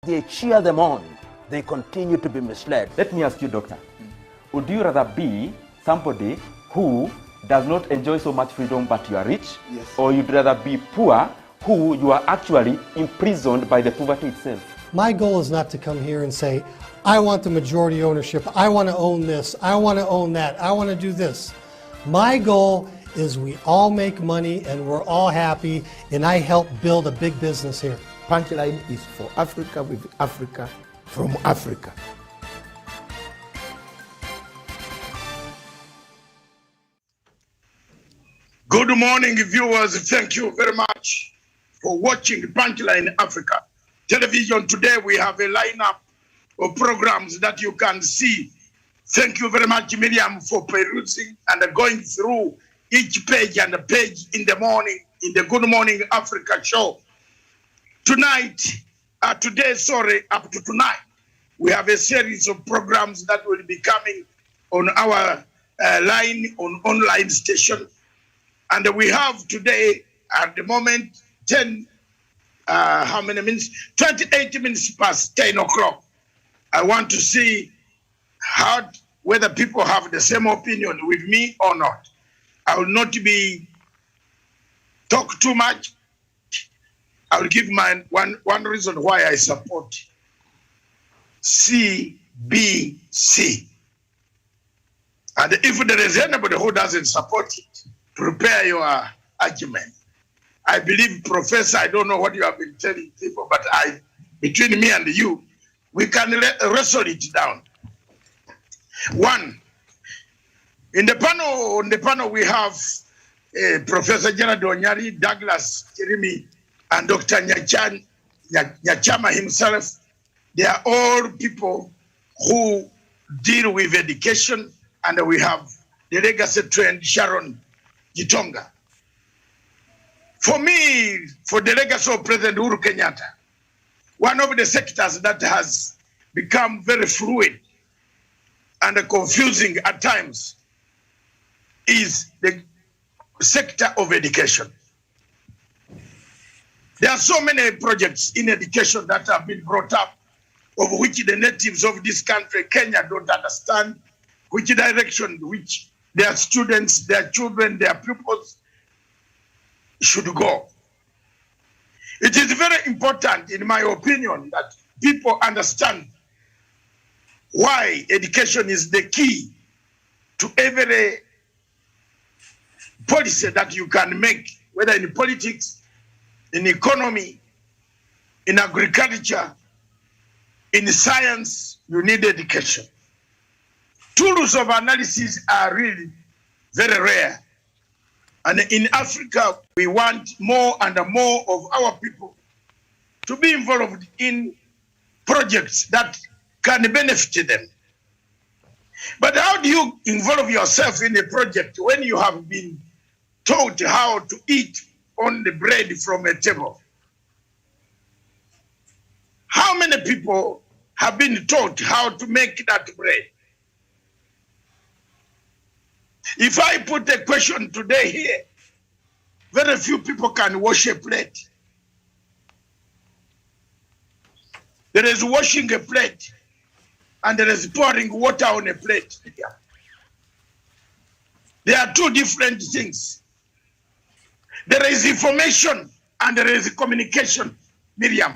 they cheer them on, they continue to be misled. Let me ask you, Doctor, would you rather be somebody who does not enjoy so much freedom but you are rich? Yes. Or you'd rather be poor who you are actually imprisoned by the poverty itself? My goal is not to come here and say, I want the majority ownership, I want to own this, I want to own that, I want to do this. My goal is we all make money and we're all happy, and I help build a big business here. Punchline is for Africa, with Africa, from Africa. Good morning, viewers. Thank you very much for watching Punchline Africa Television. Today we have a lineup of programs that you can see. Thank you very much, Miriam, for perusing and going through each page and a page in the morning, in the Good Morning Africa show. Tonight, up to tonight, we have a series of programs that will be coming on our online station. And we have today, at the moment, 28 minutes past 10 o'clock. I want to see whether people have the same opinion with me or not. I will not talk too much. I will give my one reason why I support CBC. And if there is anybody who doesn't support it, prepare your argument. I believe, Professor, I don't know what you have been telling people, but between me and you, we can wrestle it down. One, on the panel we have Professor Gerard Onyari, Douglas Kirimi, and Dr. Nyachama himself. They are all people who deal with education, and we have the legacy trained Sharon Gitonga. For me, for the legacy of President Uhuru Kenyatta, one of the sectors that has become very fluid and confusing at times is the sector of education. There are so many projects in education that have been brought up, of which the natives of this country, Kenya, don't understand which direction, which their students, their children, their pupils should go. It is very important, in my opinion, that people understand why education is the key to every policy that you can make, whether in politics, in economy, in agriculture, in science. You need education. Tools of analysis are really very rare. And in Africa, we want more and more of our people to be involved in projects that can benefit them. But how do you involve yourself in a project when you have been taught how to eat on the bread from a table? How many people have been taught how to make that bread? If I put a question today here, very few people can wash a plate. There is washing a plate, and there is pouring water on a plate. There are two different things. There is information and there is communication, Miriam.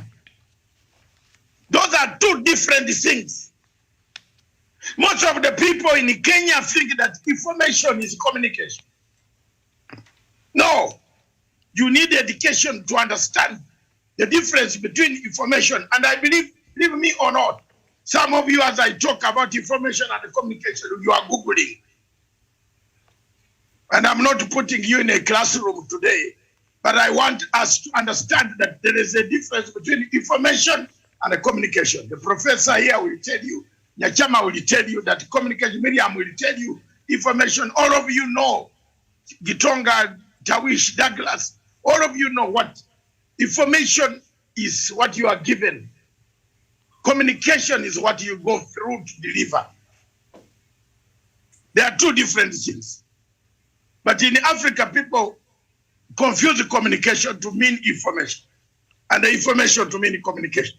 Those are two different things. Most of the people in Kenya think that information is communication. No, you need education to understand the difference between information. And I believe me or not, some of you, as I talk about information and communication, you are Googling. And I'm not putting you in a classroom today, but I want us to understand that there is a difference between information and communication. The professor here will tell you, Nyachama will tell you that communication, Miriam will tell you information. All of you know, Gitonga, Tawish, Douglas, all of you know what information is, what you are given. Communication is what you go through to deliver. There are two different things. But in Africa, people confuse communication to mean information, and the information to mean communication.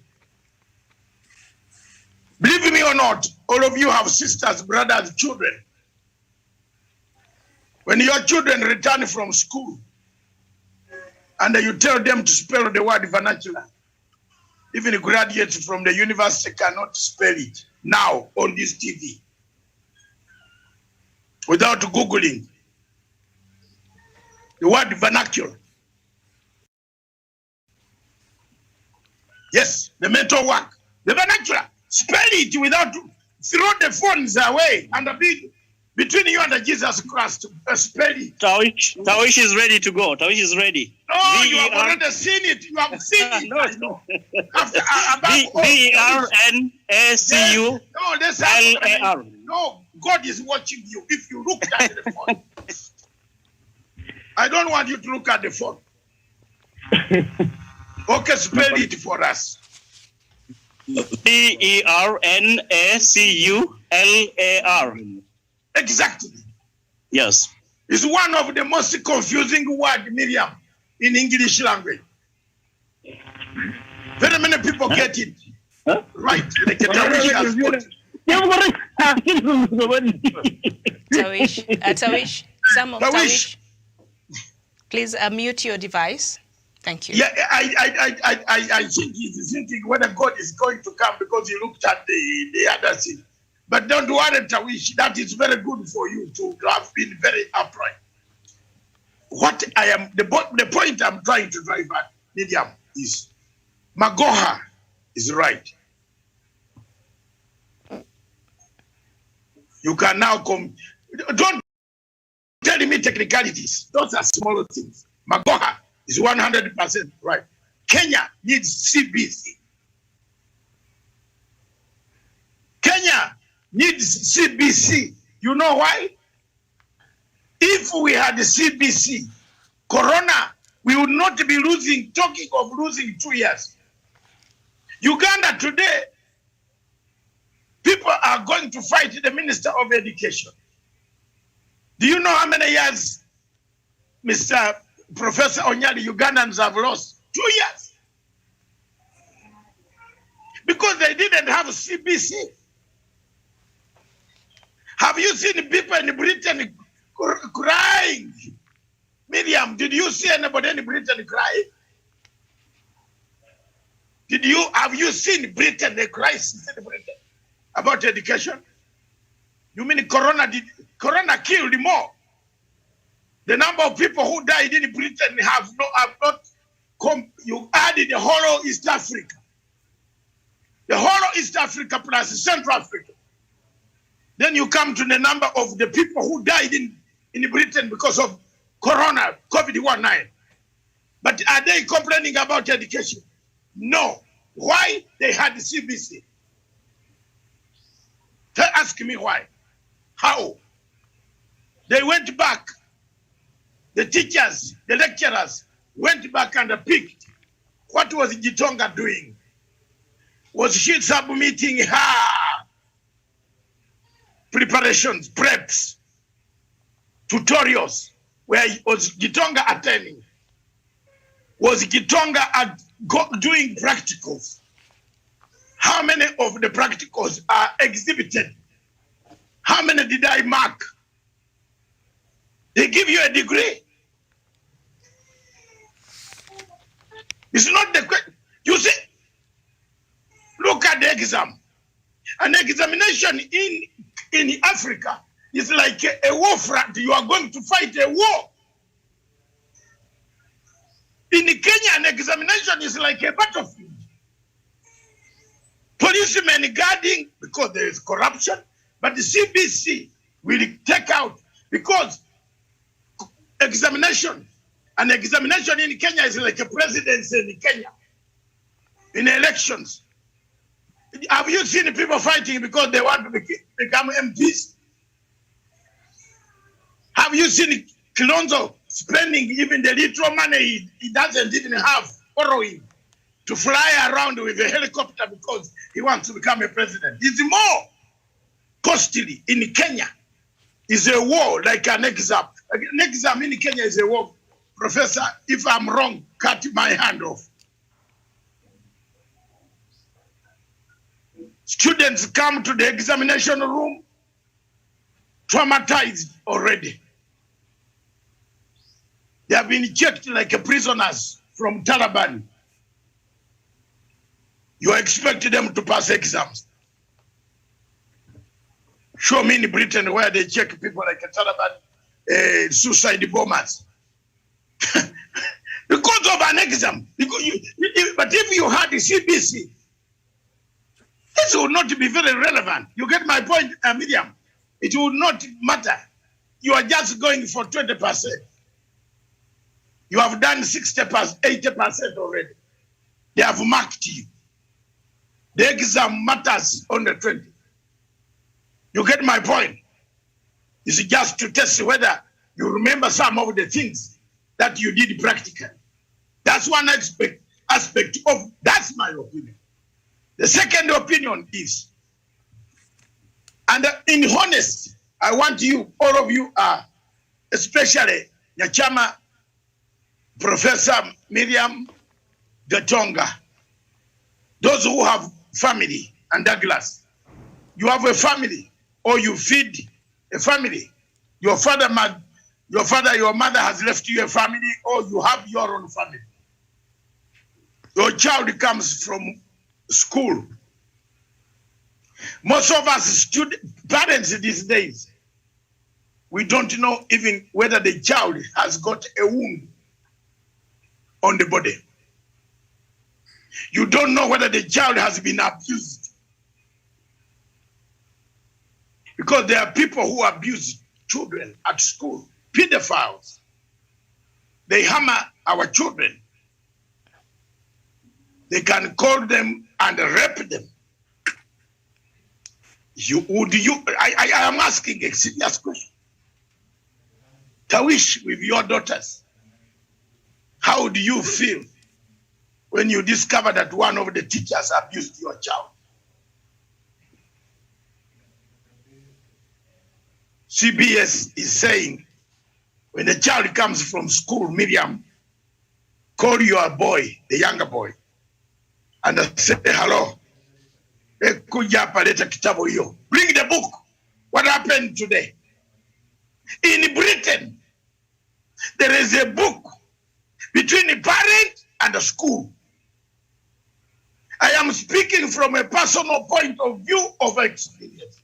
Believe me or not, all of you have sisters, brothers, children. When your children return from school and you tell them to spell the word vernacular, even graduates from the university cannot spell it now on this TV without Googling the word vernacular. Yes, the mental work, the vernacular. Spell it without, throw the phones away and between you and Jesus Christ, spell it. Tawish is ready to go. Tawish is ready. No, you have already seen it. You have seen it. No. VERNACULAR. No, God is watching you. If you look at the phone, I don't want you to look at the phone. Okay, spell it for us. VERNACULAR. Exactly. Yes. It's one of the most confusing words, Miriam, in English language. Very many people get it right. Like Tawish has put it. Tawish, Tawish, please mute your device. Thank you. Yeah, I think he's thinking whether God is going to come because he looked at the other thing. But don't worry, Tawish, that is very good for you to have been very upright. What I am, the point I'm trying to drive at, Miriam, is Magoha is right. You can now come, don't tell me technicalities. Those are small things. Magoha is 100% right. Kenya needs CBC. Kenya needs CBC. You know why? If we had the CBC, Corona, we would not be talking of losing 2 years. Uganda today, people are going to fight the Minister of Education. Do you know how many years, Mr. Professor Onyali, Ugandans have lost? 2 years. Because they didn't have CBC. Have you seen people in Britain crying? Miriam, did you see anybody in Britain crying? Have you seen Britain, the crisis in Britain about education? You mean Corona killed more? The number of people who died in Britain have not come. You added the whole of East Africa. The whole of East Africa plus Central Africa. Then you come to the number of the people who died in Britain because of Corona, COVID-19. But are they complaining about education? No. Why? They had the CBC. Ask me why. How? They went back. The teachers, the lecturers went back and picked. What was Gitonga doing? Was she submitting her preparations, preps, tutorials, where was Gitonga attending? Was Gitonga doing practicals? How many of the practicals are exhibited? How many did I mark? They give you a degree. It's not the question. You see, look at the exam. An examination in Africa is like a war front. You are going to fight a war. In Kenya, an examination is like a battlefield. Policemen guarding because there is corruption, but the CBC will take out because an examination in Kenya is like a presidency in Kenya. In elections. Have you seen people fighting because they want to become MPs? Have you seen Kilonzo spending even the little money he doesn't even have, borrowing, to fly around with a helicopter because he wants to become a president? It's more costly in Kenya. It's a war like an exam. An exam in Kenya is a war. Professor, if I'm wrong, cut my hand off. Students come to the examination room traumatized already. They have been checked like prisoners from Taliban. You expect them to pass exams. Show me in Britain where they check people like a Taliban suicide bombers. Because of an exam. But if you had the CBC, this would not be very relevant. You get my point, Miriam? It would not matter. You are just going for 20%. You have done 60%, 80% already. They have marked you. The exam matters on the 20. You get my point? It's just to test whether you remember some of the things that you did practically. That's one aspect of, that's my opinion. The second opinion is, and in honest, I want you, all of you are, especially Nyachama, Professor Miriam Gatonga, those who have family, and Douglas, you have a family, or you feed a family. Your mother has left you a family, or you have your own family. Your child comes from school. Most of us parents these days, we don't know even whether the child has got a wound on the body. You don't know whether the child has been abused. Because there are people who abuse children at school, pedophiles. They hammer our children. They can call them and rape them. I am asking a serious question. Tawish, with your daughters, how do you feel when you discover that one of the teachers abused your child? CBS is saying, when the child comes from school, Miriam, call your boy, the younger boy, and say, hello. Bring the book. What happened today? In Britain, there is a book between a parent and a school. I am speaking from a personal point of view of experience.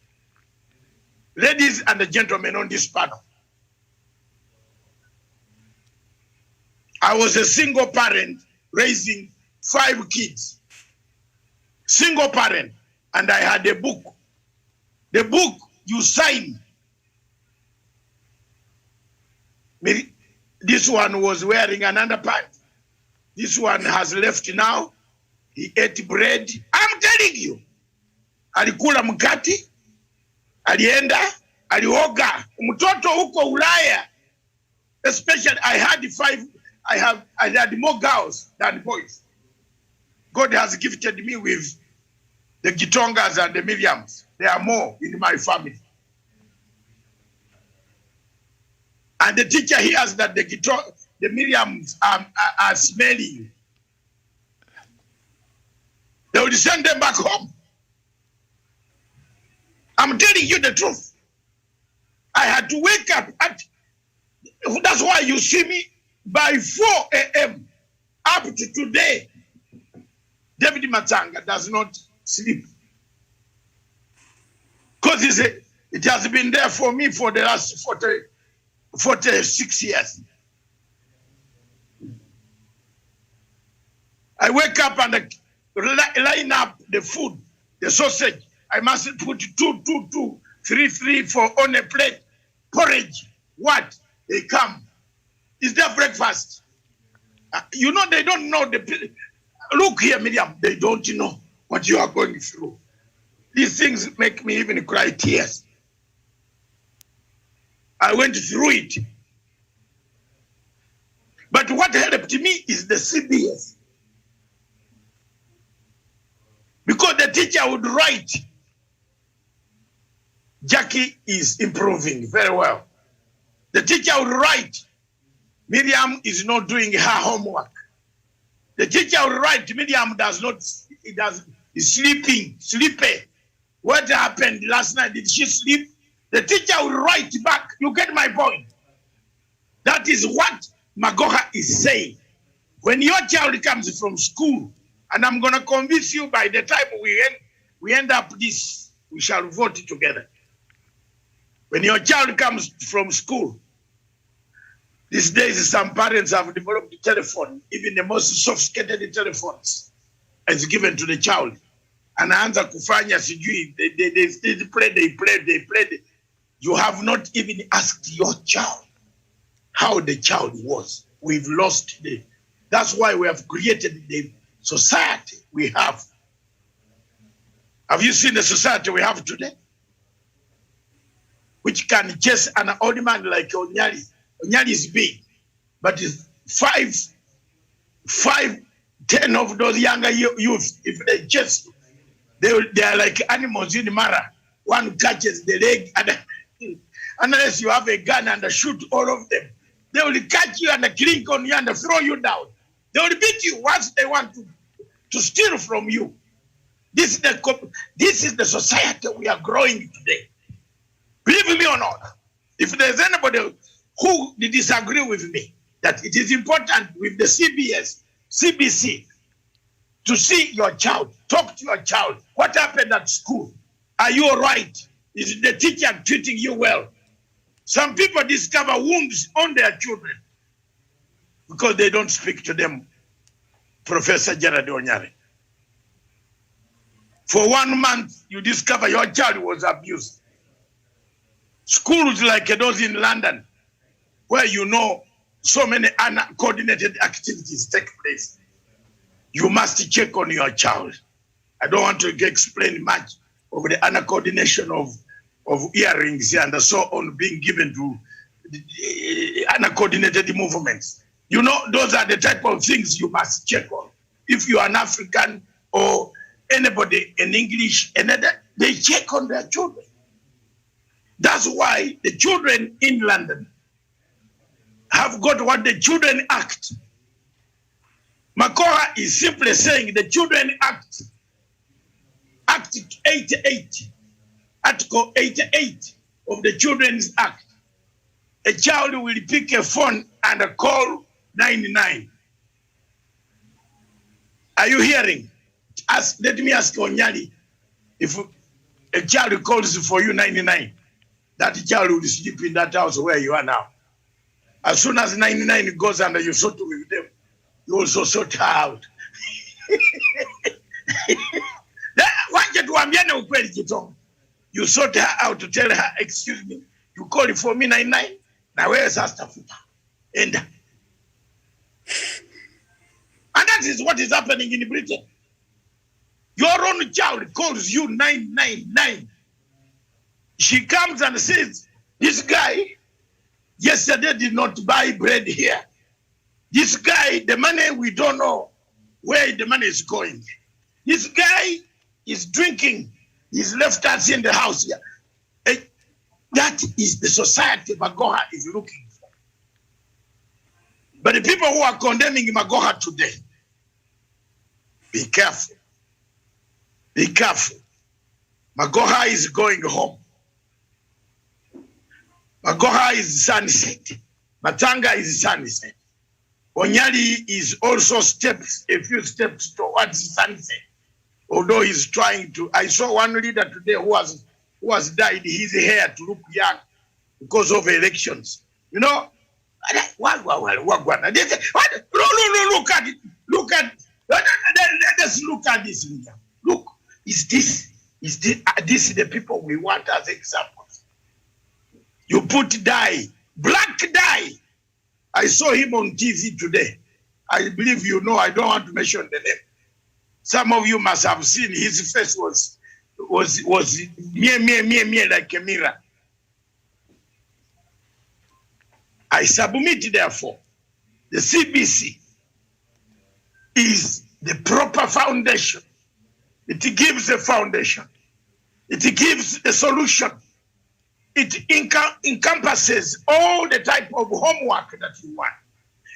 Ladies and gentlemen on this panel, I was a single parent raising 5 kids. Single parent, and I had a book. The book you sign. This one was wearing an underpants. This one has left now. He ate bread. I'm telling you. Alikula mkati. Alienda. Alioga. Mtoto huko Ulaya. Especially I had more girls than boys. God has gifted me with the Gitongas and the Miriams. There are more in my family. And the teacher hears that the Miriams are smelling. They will send them back home. I'm telling you the truth. I had to wake up that's why you see me by 4 a.m. up to today. David Matanga does not sleep. Because it has been there for me for the last 46 years. I wake up and line up the food, the sausage. I must put 2, 3 for on a plate. Porridge. What? They come. Is there breakfast? You know, they don't know the... Look here, Miriam. They don't know what you are going through. These things make me even cry tears. I went through it. But what helped me is the CBS. Because the teacher would write, Jackie is improving very well. The teacher would write, Miriam is not doing her homework. The teacher would write, Miriam is sleepy. What happened last night? Did she sleep? The teacher will write back. You get my point? That is what Magoha is saying. When your child comes from school, and I'm going to convince you by the time we end up this, we shall vote together. When your child comes from school, these days some parents have developed the telephone, even the most sophisticated telephones is given to the child. And answer kufanya sijui, they played. You have not even asked your child how the child was. We've lost the, that's why we have created the society we have. Have you seen the society we have today? Which can chase an old man like Onyali. Onyali is big, but it's 10 of those younger youth, if they chase you, they are like animals in Mara. One catches the leg, and unless you have a gun and shoot all of them, they will catch you and clink on you and throw you down. They will beat you once they want to steal from you. This is the society we are growing today. Believe me or not, if there's anybody who disagree with me that it is important with the CBC to see your child, talk to your child. What happened at school? Are you all right? Is the teacher treating you well? Some people discover wounds on their children because they don't speak to them. Professor Gerard Onyari. For 1 month, you discover your child was abused. Schools like those in London, where you know so many uncoordinated activities take place. You must check on your child. I don't want to explain much of the uncoordination of earrings and so on being given to uncoordinated movements. You know, those are the type of things you must check on. If you are an African or anybody in English, they check on their children. That's why the children in London have got what the Children Act. Makoha is simply saying the Children Act, Act 88, Article 88 of the Children's Act. A child will pick a phone and call 99. Are you hearing? Let me ask Onyali, if a child calls for you 99, that child will sleep in that house where you are now. As soon as 99 goes and you sort with them, you also sort her out. You sort her out to tell her, excuse me, you call it for me 99? Now where is Astafuta? And that is what is happening in Britain. Your own child calls you 999. She comes and says, this guy yesterday did not buy bread here. This guy, the money, we don't know where the money is going. This guy is drinking. He's left us in the house here. That is the society Magoha is looking for. But the people who are condemning Magoha today, be careful. Be careful. Magoha is going home. Magoha is sunset. Matanga is sunset. Onyali is also a few steps towards sunset. Although he's trying to, I saw one leader today who has dyed his hair to look young because of elections. You know, look at it. Let's look at this. Look, is this the people we want as examples? You put dye, black dye. I saw him on TV today. I believe you know, I don't want to mention the name. Some of you must have seen his face was me like a mirror. I submit, therefore, the CBC is the proper foundation. It gives a foundation. It gives a solution. It encompasses all the type of homework that you want.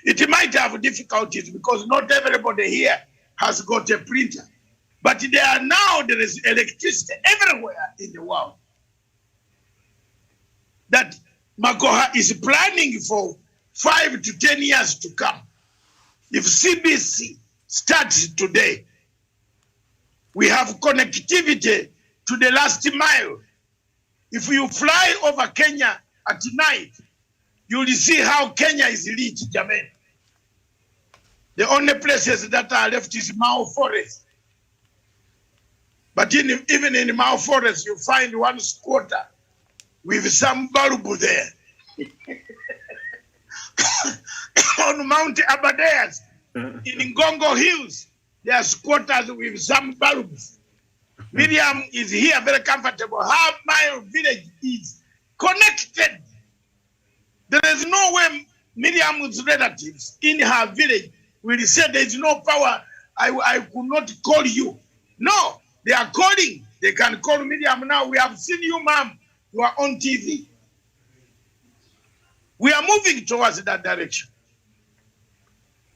It might have difficulties because not everybody here has got a printer. But there is electricity everywhere in the world. That Magoha is planning for 5 to 10 years to come. If CBC starts today, we have connectivity to the last mile. If you fly over Kenya at night, you will see how Kenya is lit, Jermaine. The only places that are left is Mao Forest. But even in Mao Forest, you find one squatter with some bulb there. On Mount Aberdares, in Ngongo Hills, there are squatters with some bulbs. Miriam is here very comfortable. Half Mile village is connected. There is no way Miriam's relatives in her village will say there is no power. I could not call you. No, they are calling. They can call Miriam now. We have seen you, ma'am. You are on TV. We are moving towards that direction.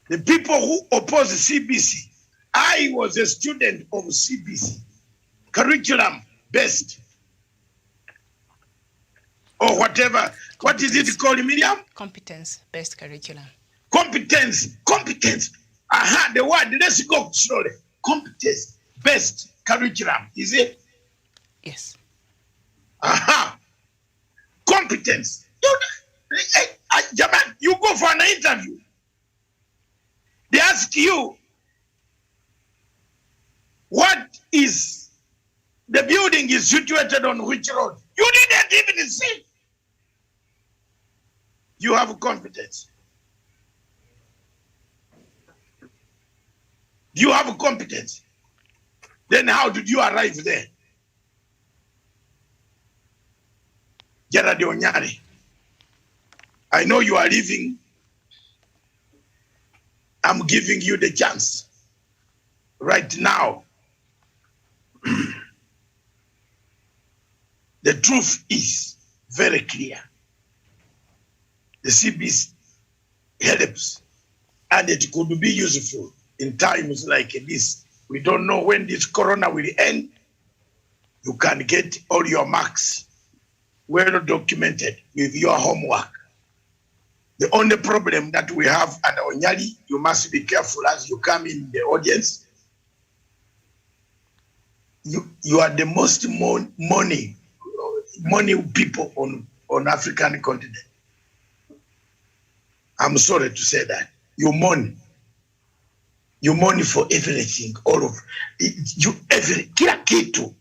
The people who oppose CBC, I was a student of CBC, curriculum based, or whatever. What is it called, Miriam? Competence-based curriculum. Competence. Aha, the word, let's go slowly. Competence-based curriculum, is it? Yes. Aha. Competence. Jaman, you go for an interview. They ask you, what is, the building is situated on which road? You didn't even see. You have competence. You have competence. Then how did you arrive there? Gerard Onyari, I know you are leaving. I'm giving you the chance right now. The truth is very clear. The CBC helps, and it could be useful in times like this. We don't know when this corona will end. You can get all your marks well documented with your homework. The only problem that we have at Onyali, you must be careful as you come in the audience. You are the most money people on African continent. I'm sorry to say that. You money. You money for everything, all of it. Kila kitu.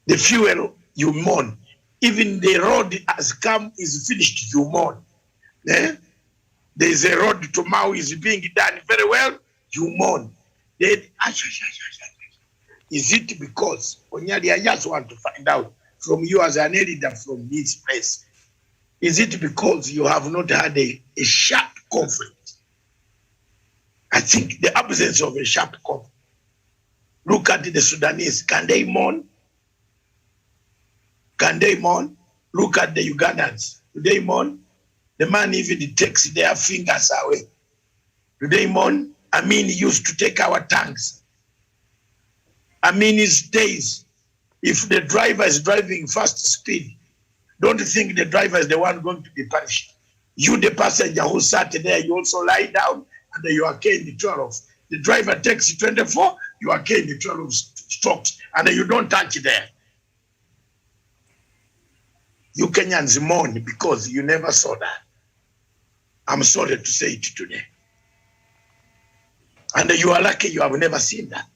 The fuel, you mourn. Even the road has come, is finished, you mourn. Eh? There is a road to Mau is being done very well, you mourn. Then, is it because, Onyali, I just want to find out from you as an editor from this place, is it because you have not had a sharp conflict? I think the absence of a sharp conflict. Look at the Sudanese, can they mourn? Can they mourn? Look at the Ugandans, do they mourn? The man even takes their fingers away. Do they mourn? Amin used to take our tongues. Amin's days, if the driver is driving fast speed, don't think the driver is the one going to be punished. You, the passenger who sat there, you also lie down and you are caned 12. The driver takes 24, you are caned 12 strokes, and you don't touch there. You Kenyans mourn because you never saw that. I'm sorry to say it today. And you are lucky you have never seen that.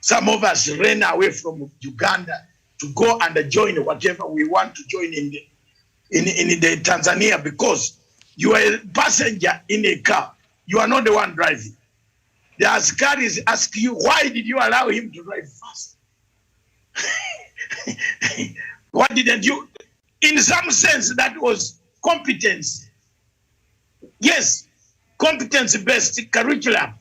Some of us ran away from Uganda to go and join whatever we want to join in the Tanzania, because you are a passenger in a car. You are not the one driving. The Askaris ask you, why did you allow him to drive fast? Why didn't you? In some sense, that was competence. Yes, competence-based curriculum.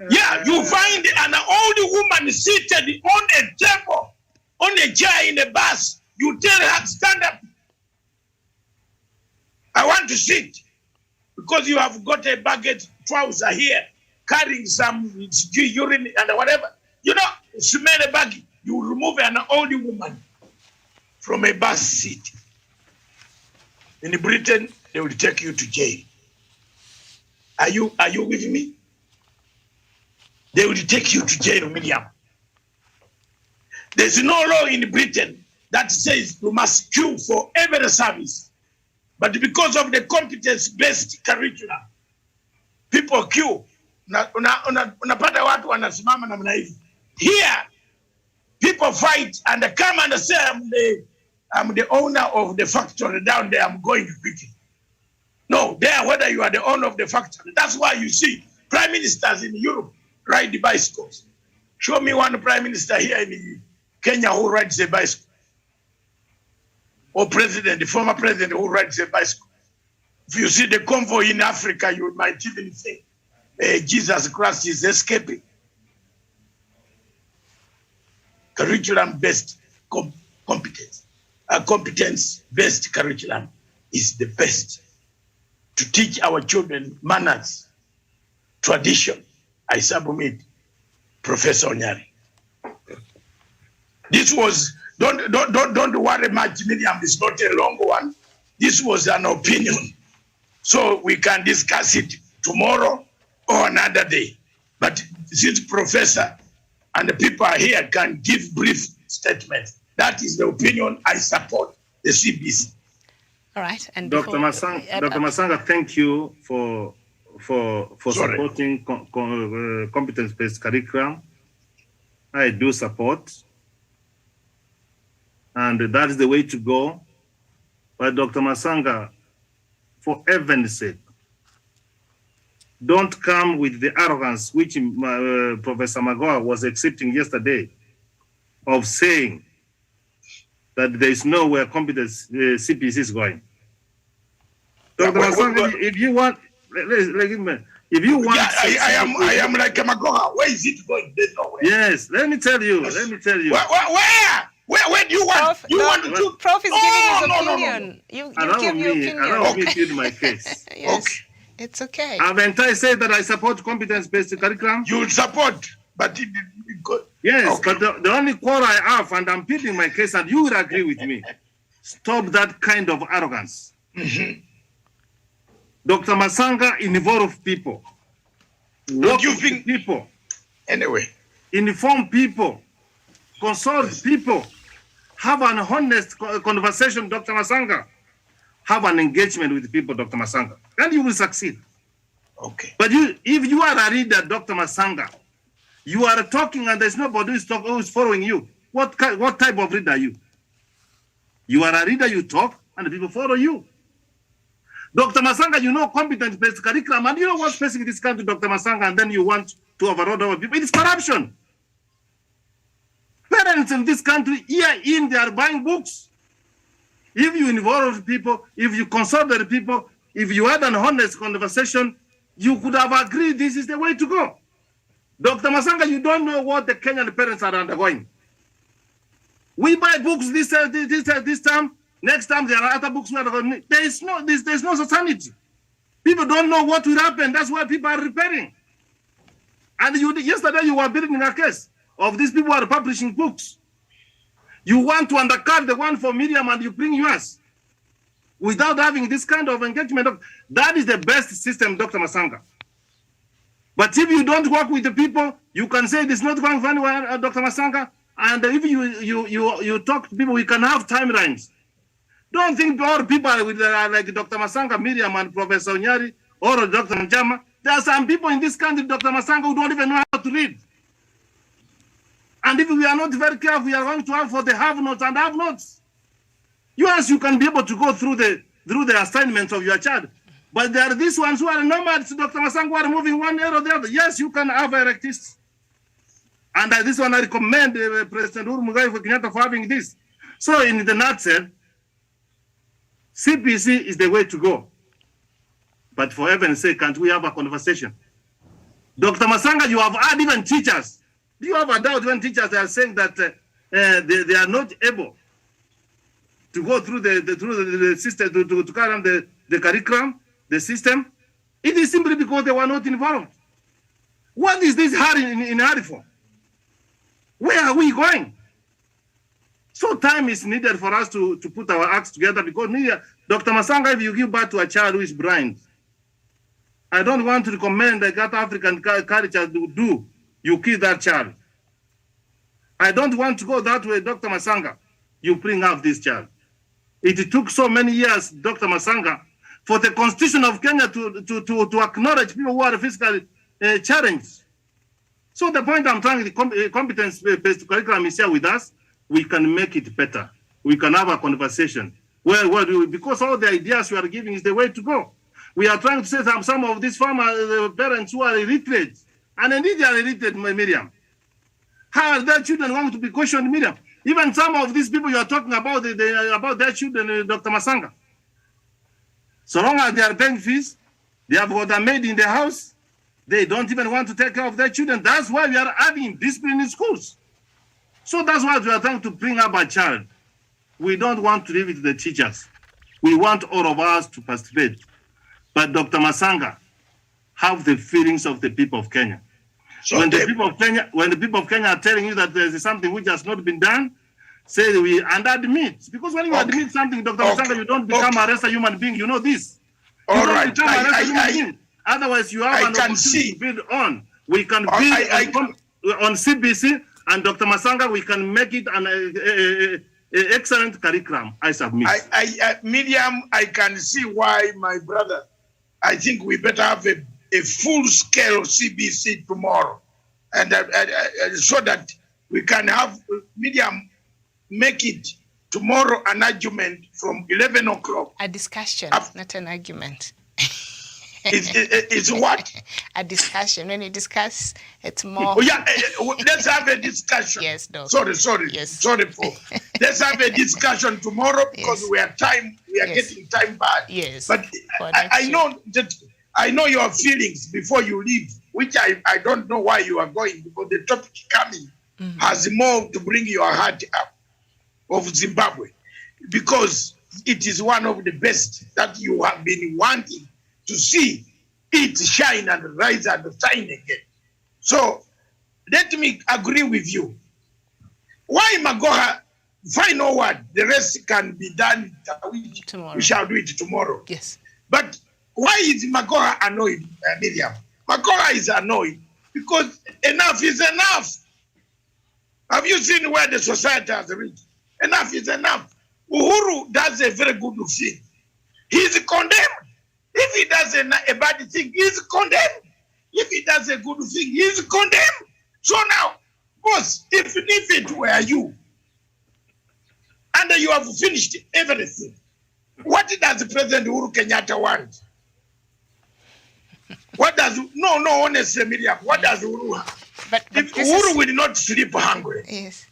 Yeah, you find an old woman seated on a table, on a chair in a bus. You tell her, stand up. I want to sit. because you have got a baggage trouser here, carrying some urine and whatever. You know, smell a bag, you remove an old woman from a bus seat. In Britain, they will take you to jail. Are you with me? They will take you to jail, Miriam. There's no law in Britain that says you must queue for every service. But because of the competence-based curriculum, people queue. Unapata watu wanasimama namna hivi. Here, people fight and they come and say, I'm the owner of the factory down there, I'm going to pick it. No, there, whether you are the owner of the factory. That's why you see prime ministers in Europe ride the bicycles. Show me one prime minister here in Kenya who rides a bicycle. Or president, the former president who rides a bicycle. If you see the convoy in Africa, you might even think Jesus Christ is escaping. Curriculum-based competence. Competence-based curriculum is the best to teach our children manners, tradition. I submit, Professor Onyari. This was, don't worry much, Miriam, it's not a long one. This was an opinion. So we can discuss it tomorrow or another day. But since Professor and the people are here can give brief statements, that is the opinion I support the CBC. All right. And Dr. Masanga, thank you for supporting competence-based curriculum. I do support, and that is the way to go. But Dr. Masanga, for heaven's sake, don't come with the arrogance which Professor Magoa was accepting yesterday of saying that there is nowhere competence CPC is going. Dr. Masanga, if you want, if you want, I am like a Magoa. Where is it going? There's nowhere. Yes, let me tell you. Let me tell you. Where do you want? Prof, to? Prof is giving his opinion. You give your opinion. Allow me to build my case. Yes, okay. It's okay. Haven't I said that I support competence-based curriculum? You support, but it good. Yes, okay. but the only quarrel I have, and I'm building my case, and you will agree with me. Stop that kind of arrogance. Mm-hmm. Dr. Masanga involve people. What do you think? People. Anyway. Inform people. Consult people. Have an honest conversation, Dr. Masanga. Have an engagement with people, Dr. Masanga. And you will succeed. Okay. But if you are a reader, Dr. Masanga, you are talking and there's nobody who is following you. What type of reader are you? You are a reader, you talk, and the people follow you. Dr. Masanga, you know competence-based curriculum, and you know what's facing this country, Dr. Masanga, and then you want to override our people. It is corruption. Parents in this country, year in, they are buying books. If you involve people, if you consult the people, if you had an honest conversation, you could have agreed this is the way to go. Dr. Masanga, you don't know what the Kenyan parents are undergoing. We buy books this time. Next time there are other books. There's no sanity. People don't know what will happen. That's why people are repairing. And yesterday you were building a case of these people who are publishing books. You want to undercut the one for Miriam and you bring yours without having this kind of engagement. That is the best system, Dr. Masanga. But if you don't work with the people, you can say it's not going very well, Dr. Masanga. And if you talk to people, we can have timelines. Don't think all people are with like Dr. Masanga, Miriam, and Professor Onyari, or Dr. Njama. There are some people in this country, Dr. Masanga, who don't even know how to read. And if we are not very careful, we are going to have for the have-nots and have-nots. Yes, you can be able to go through the assignments of your child. But there are these ones who are nomads, Dr. Masanga, who are moving one area or the other. Yes, you can have electives. And this one I recommend President Uhuru Muigai Kenyatta for having this. So in the nutshell, CPC is the way to go. But for heaven's sake, can't we have a conversation? Dr. Masanga, you have had even teachers. Do you have a doubt when teachers are saying that they are not able to go through the system, to carry on the curriculum, the system? It is simply because they were not involved. What is this hurry in hurry for? Where are we going? So time is needed for us to put our acts together, because Dr. Masanga, if you give birth to a child who is blind, I don't want to recommend that African culture do. You kill that child. I don't want to go that way, Dr. Masanga. You bring up this child. It took so many years, Dr. Masanga, for the Constitution of Kenya to acknowledge people who are physically challenged. So the point I'm trying, the competence-based curriculum is here with us. We can make it better. We can have a conversation. Because all the ideas you are giving is the way to go. We are trying to say some of these former parents who are illiterate, and indeed they are illiterate, Miriam. How are their children going to be questioned, Miriam? Even some of these people you are talking about, about their children, Dr. Masanga. So long as they are paying fees, they have got a maid in the house, they don't even want to take care of their children. That's why we are having discipline in schools. So that's why we are trying to bring up a child. We don't want to leave it to the teachers. We want all of us to participate. But Dr. Masanga, have the feelings of the people of Kenya. So when the people of Kenya are telling you that there is something which has not been done, say and admit. Because when you admit something, Dr. Masanga, you don't become a rest human being. You know this. All right. Otherwise, you have an opportunity to build on. We can build on CBC, and Dr. Masanga, we can make it an excellent curriculum. I submit. Miriam, I can see why, my brother. I think we better have a full-scale CBC tomorrow, and so that we can have Miriam make it tomorrow an argument from 11 o'clock. A discussion, not an argument. It's what? A discussion. When you discuss, it's more. Oh, yeah, let's have a discussion. Yes, Doc. Sorry. Yes. Sorry, let's have a discussion tomorrow, because Yes. we are getting time bad. Yes. But I know your feelings before you leave, which I don't know why you are going, because the topic coming has more to bring your heart up of Zimbabwe, because it is one of the best that you have been wanting to see it shine and rise and shine again. So let me agree with you. Why Magoha, final word, the rest can be done tomorrow. We shall do it tomorrow. Yes. But why is Magoha annoyed, Miriam? Magoha is annoyed because enough is enough. Have you seen where the society has reached? Enough is enough. Uhuru does a very good thing. He's condemned. If he does a bad thing, he's condemned. If he does a good thing, he's condemned. So now, boss, if it were you, and you have finished everything, what does President Uhuru Kenyatta want? What does, honestly, Miriam, what does Uhuru have? But Uhuru will not sleep hungry. Yes.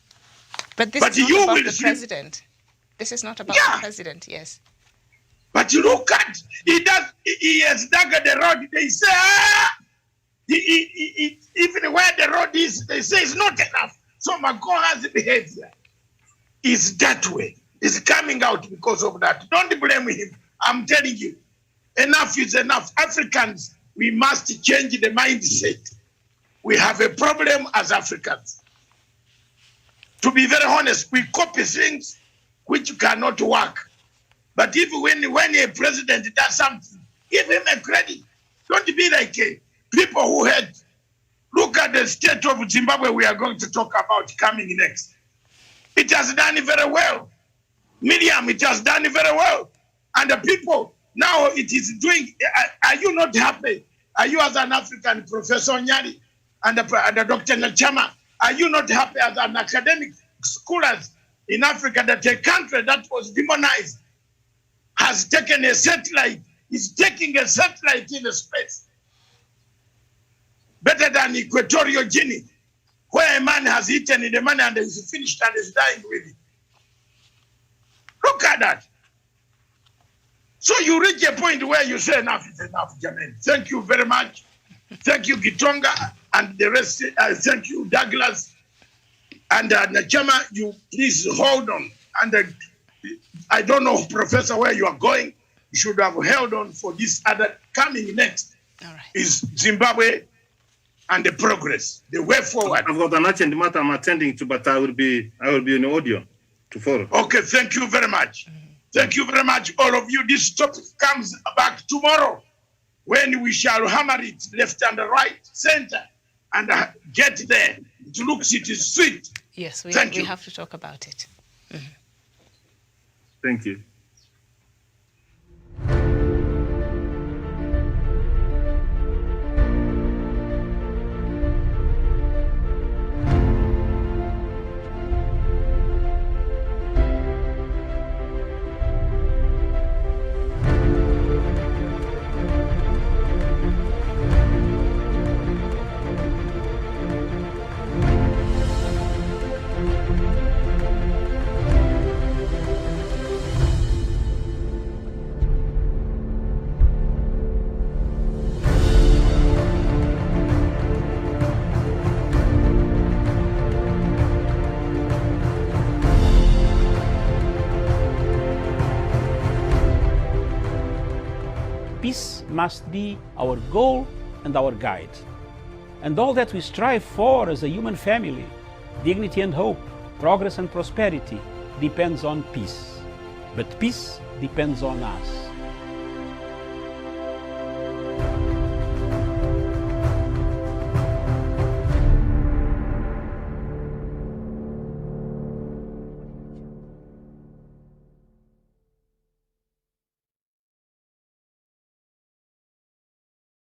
But this is not about the president. This is not about the president, yes. But you look at, he has dug the road, they say, even where the road is, they say it's not enough. So Magoha's behavior is that way. It's coming out because of that. Don't blame him. I'm telling you, enough is enough. Africans, we must change the mindset. We have a problem as Africans. To be very honest, we copy things which cannot work. But if when a president does something, give him a credit. Don't be like people who had. Look at the state of Zimbabwe we are going to talk about coming next. It has done very well. Miriam, it has done very well. And the people, now it is doing, are you not happy? Are you as an African, Professor Nyari and Dr. Nachama, are you not happy as an academic scholars in Africa that a country that was demonized has taken a satellite, is taking a satellite in space? Better than Equatorial Guinea, where a man has eaten the money and is finished and is dying with it. Look at that. So you reach a point where you say enough is enough, Jermaine. Thank you very much. Thank you, Gitonga, and the rest. Thank you, Douglas. And Nachama, you please hold on. And I don't know, Professor, where you are going. You should have held on for this other coming next. All right. is Zimbabwe and the progress, the way forward. I've got an urgent matter I'm attending to, but I will be in audio to follow. Okay, thank you very much. Thank you very much, all of you. This topic comes back tomorrow when we shall hammer it left and right, center, and get there. It looks, it is sweet. Yes, we Thank you. have to talk about it. Thank you. Peace must be our goal and our guide. And all that we strive for as a human family, dignity and hope, progress and prosperity, depends on peace. But peace depends on us.